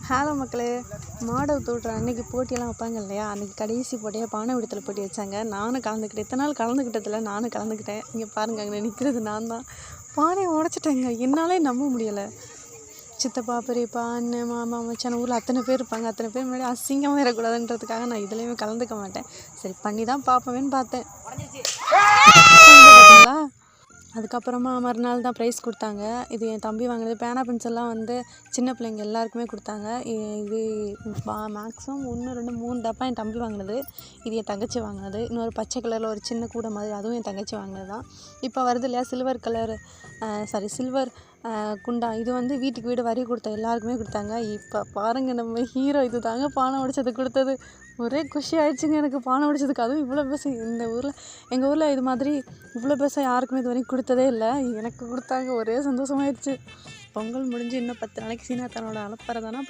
Hello மக்களே, மாடை தூட்டுற அன்றைக்கி போட்டியெல்லாம் வைப்பாங்க இல்லையா? அன்றைக்கி கடைசி போட்டியாக பானை உடைத்தல் போட்டி வச்சாங்க. நானும் கலந்துக்கிட்டேன். இத்தனை நாள் கலந்துக்கிட்டதில்ல, நானும் கலந்துக்கிட்டேன். இங்கே பாருங்க, அங்கே நிற்கிறது நான் தான். பானையை உடச்சிட்டேங்க. என்னாலே நம்ப முடியலை. சித்தப்பா, பெரியப்பா, அண்ணன், மாமா, மச்சான், ஊரில் அத்தனை பேர் இருப்பாங்க. அத்தனை பேர் முன்னாடி அசிங்கமாக இருக்கக்கூடாதுன்றதுக்காக நான் இதுலேயுமே கலந்துக்க மாட்டேன். சரி, பண்ணி தான் பார்ப்பவேன்னு பார்த்தேன். பார்த்தீங்களா? அதுக்கப்புறமா மறுநாள் தான் ப்ரைஸ் கொடுத்தாங்க. இது என் தம்பி வாங்கினது. பேனா பென்சில்லாம் வந்து சின்ன பிள்ளைங்க எல்லாருக்குமே கொடுத்தாங்க. இது மேக்ஸிமம் 1 2 3 டப்பா என் தம்பி வாங்கினது. இது என் தங்கச்சி வாங்கினது. இன்னொரு பச்சை கலரில் ஒரு சின்ன கூடை மாதிரி, அதுவும் என் தங்கச்சி வாங்கினது தான். இப்போ வருது இல்லையா சில்வர் குண்டா, இது வந்து வீட்டுக்கு வீடு வரி கொடுத்த எல்லாருக்குமே கொடுத்தாங்க. இப்போ பாருங்கள், நம்ம ஹீரோ இது தாங்க பானை உடைச்சது கொடுத்தது. ஒரே குஷி ஆயிடுச்சுங்க எனக்கு பானை உடைச்சதுக்கு. அதுவும் இவ்வளோ பெருசு. எங்கள் ஊரில் இது மாதிரி இவ்வளோ பெருசாக யாருக்குமே இது வரைக்கும் கொடுத்ததே இல்லை. எனக்கு கொடுத்தாங்க. ஒரே சந்தோஷமாயிடுச்சு. பொங்கல் முடிஞ்சு இன்னும் 10 நாளைக்கு சீனாத்தானோட அலப்பறை தானே